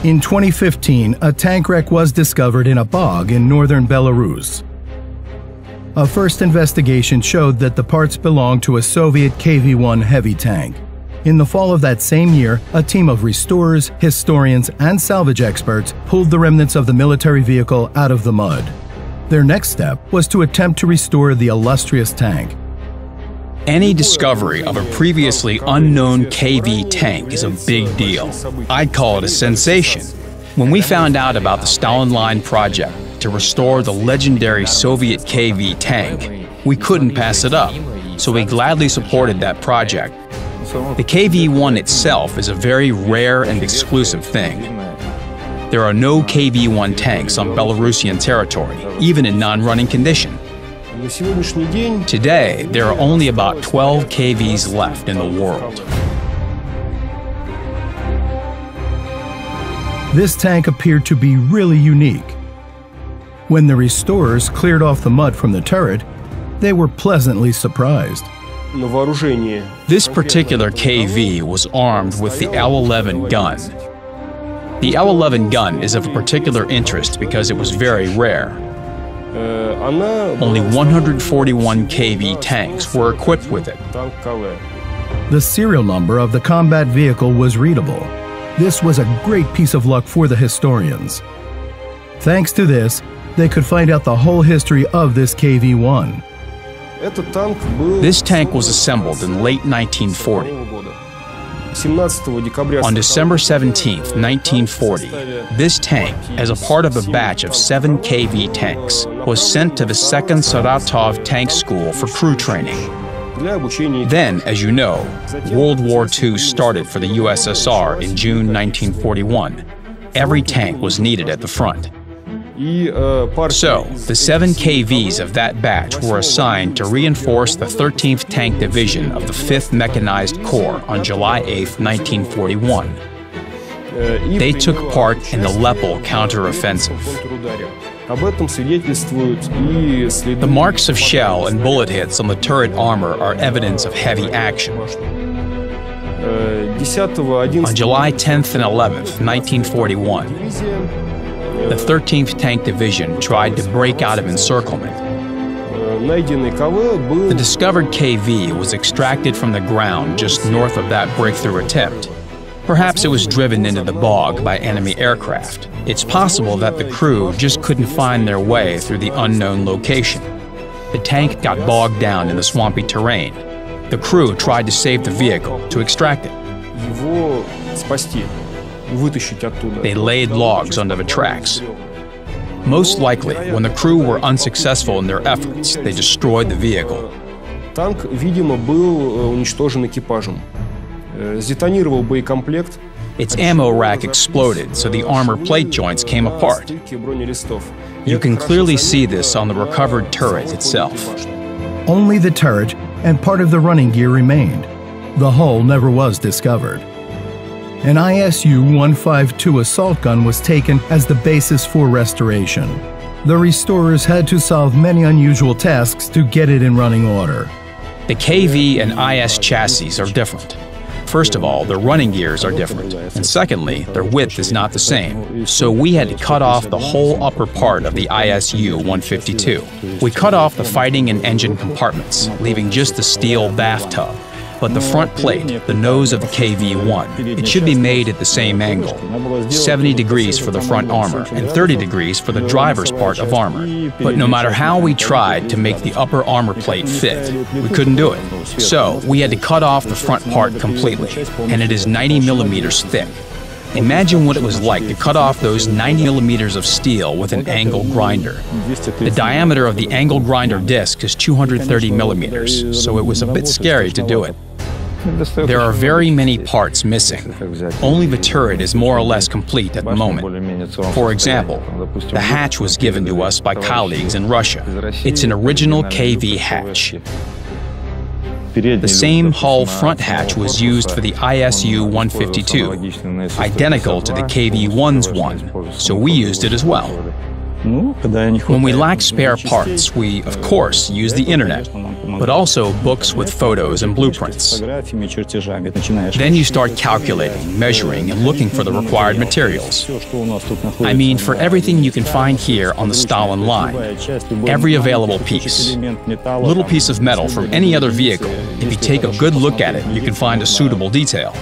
In 2015, a tank wreck was discovered in a bog in northern Belarus. A first investigation showed that the parts belonged to a Soviet KV-1 heavy tank. In the fall of that same year, a team of restorers, historians, and salvage experts pulled the remnants of the military vehicle out of the mud. Their next step was to attempt to restore the illustrious tank. Any discovery of a previously unknown KV tank is a big deal. I'd call it a sensation. When we found out about the Stalin Line project to restore the legendary Soviet KV tank, we couldn't pass it up, so we gladly supported that project. The KV-1 itself is a very rare and exclusive thing. There are no KV-1 tanks on Belarusian territory, even in non-running condition. Today, there are only about 12 KVs left in the world. This tank appeared to be really unique. When the restorers cleared off the mud from the turret, they were pleasantly surprised. This particular KV was armed with the L11 gun. The L11 gun is of a particular interest because it was very rare. Only 141 KV tanks were equipped with it. The serial number of the combat vehicle was readable. This was a great piece of luck for the historians. Thanks to this, they could find out the whole history of this KV-1. This tank was assembled in late 1940. On December 17, 1940, this tank, as a part of a batch of 7 KV tanks, was sent to the 2nd Saratov Tank School for crew training. Then, as you know, World War II started for the USSR in June 1941. Every tank was needed at the front. So, the 7 KVs of that batch were assigned to reinforce the 13th Tank Division of the 5th Mechanized Corps on July 8, 1941. They took part in the Lepel counteroffensive. The marks of shell and bullet hits on the turret armor are evidence of heavy action. On July 10th and 11th, 1941, the 13th Tank Division tried to break out of encirclement. The discovered KV was extracted from the ground just north of that breakthrough attempt. Perhaps it was driven into the bog by enemy aircraft. It's possible that the crew just couldn't find their way through the unknown location. The tank got bogged down in the swampy terrain. The crew tried to save the vehicle, to extract it. They laid logs under the tracks. Most likely, when the crew were unsuccessful in their efforts, they destroyed the vehicle. Its ammo rack exploded, so the armor plate joints came apart. You can clearly see this on the recovered turret itself. Only the turret and part of the running gear remained. The hull never was discovered. An ISU-152 assault gun was taken as the basis for restoration. The restorers had to solve many unusual tasks to get it in running order. The KV and IS chassis are different. First of all, their running gears are different, and secondly, their width is not the same. So we had to cut off the whole upper part of the ISU-152. We cut off the fighting and engine compartments, leaving just the steel bathtub. But the front plate, the nose of the KV-1, it should be made at the same angle, 70 degrees for the front armor and 30 degrees for the driver's part of armor. But no matter how we tried to make the upper armor plate fit, we couldn't do it. So we had to cut off the front part completely, and it is 90 millimeters thick. Imagine what it was like to cut off those 90 millimeters of steel with an angle grinder. The diameter of the angle grinder disc is 230 millimeters, so it was a bit scary to do it. There are very many parts missing. Only the turret is more or less complete at the moment. For example, the hatch was given to us by colleagues in Russia. It's an original KV hatch. The same hull front hatch was used for the ISU-152, identical to the KV-1's one, so we used it as well. When we lack spare parts, we, of course, use the internet, but also books with photos and blueprints. Then you start calculating, measuring, and looking for the required materials. I mean, for everything you can find here on the Stalin line, every available piece. Little piece of metal from any other vehicle, if you take a good look at it, you can find a suitable detail.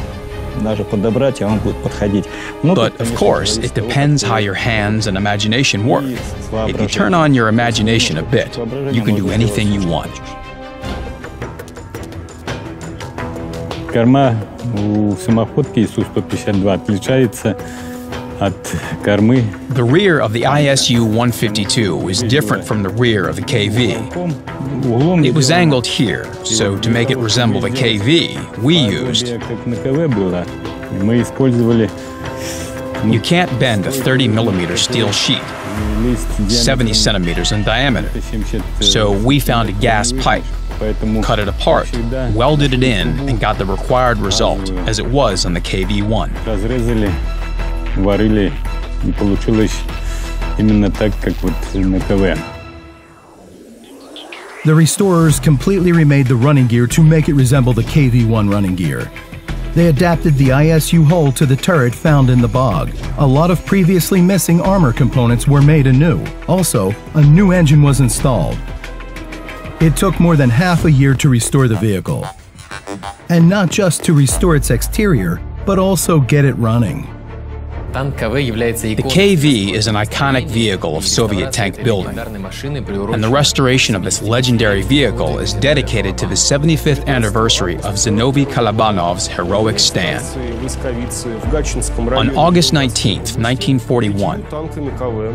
But, of course, it depends how your hands and imagination work. If you turn on your imagination a bit, you can do anything you want. Корма у самоходки Су-152 отличается от кормы. The rear of the ISU-152 is different from the rear of the KV. It was angled here, so to make it resemble the KV, we used... You can't bend a 30mm steel sheet, 70 centimeters in diameter. So we found a gas pipe, cut it apart, welded it in, and got the required result, as it was on the KV-1. Варили, и получилось именно так, как вот на КВ. The restorers completely remade the running gear to make it resemble the KV-1 running gear. They adapted the ISU hull to the turret found in the bog. A lot of previously missing armor components were made anew. Also, a new engine was installed. It took more than half a year to restore the vehicle. And not just to restore its exterior, but also get it running. The KV is an iconic vehicle of Soviet tank building, and the restoration of this legendary vehicle is dedicated to the 75th anniversary of Zinovy Kalabanov's heroic stand. On August 19, 1941,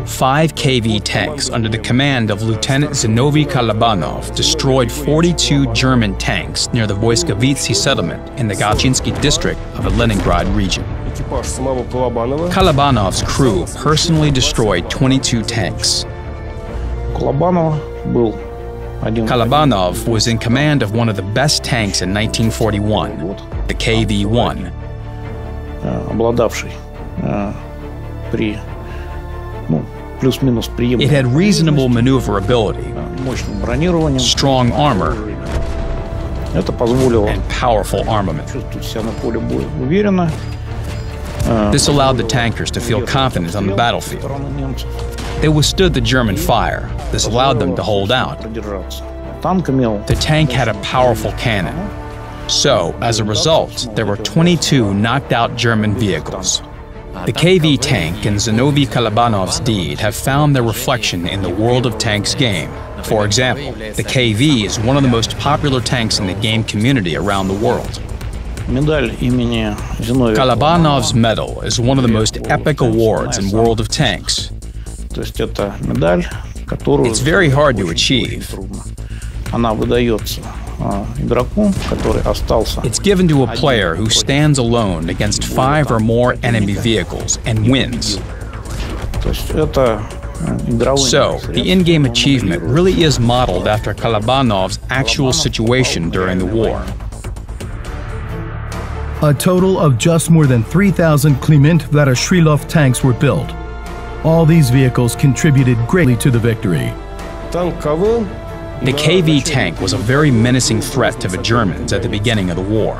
5 KV tanks under the command of Lieutenant Zinovy Kalabanov destroyed 42 German tanks near the Voiskovitsy settlement in the Galchinsky district of the Leningrad region. Kalabanov's crew personally destroyed 22 tanks. Kalabanov was in command of one of the best tanks in 1941, the KV-1. It had reasonable maneuverability, strong armor, and powerful armament. This allowed the tankers to feel confident on the battlefield. They withstood the German fire. This allowed them to hold out. The tank had a powerful cannon. So, as a result, there were 22 knocked-out German vehicles. The KV tank and Zinovy Kalabanov's deed have found their reflection in the World of Tanks game. For example, the KV is one of the most popular tanks in the game community around the world. Kalabanov's medal is one of the most epic awards in World of Tanks. It's very hard to achieve. It's given to a player who stands alone against 5 or more enemy vehicles and wins. So, the in-game achievement really is modeled after Kalabanov's actual situation during the war. A total of just more than 3,000 Kliment-Voroshilov tanks were built. All these vehicles contributed greatly to the victory. The KV tank was a very menacing threat to the Germans at the beginning of the war.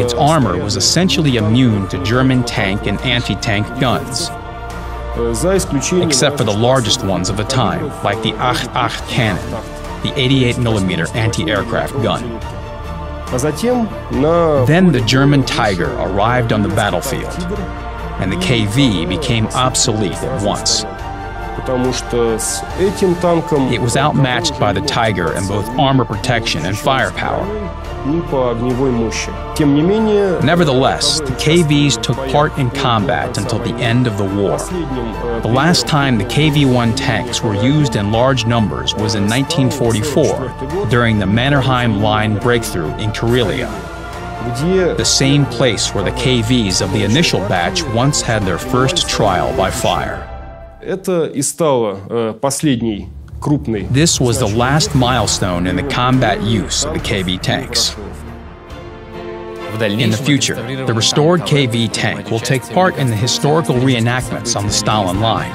Its armor was essentially immune to German tank and anti-tank guns, except for the largest ones of the time, like the 8.8 cannon, the 88mm anti-aircraft gun. Then the German Tiger arrived on the battlefield, and the KV became obsolete at once. It was outmatched by the Tiger in both armor protection and firepower. Nevertheless, the KVs took part in combat until the end of the war. The last time the KV-1 tanks were used in large numbers was in 1944, during the Mannerheim Line breakthrough in Karelia, the same place where the KVs of the initial batch once had their first trial by fire. This was the last milestone in the combat use of the KV tanks. In the future, the restored KV tank will take part in the historical reenactments on the Stalin line.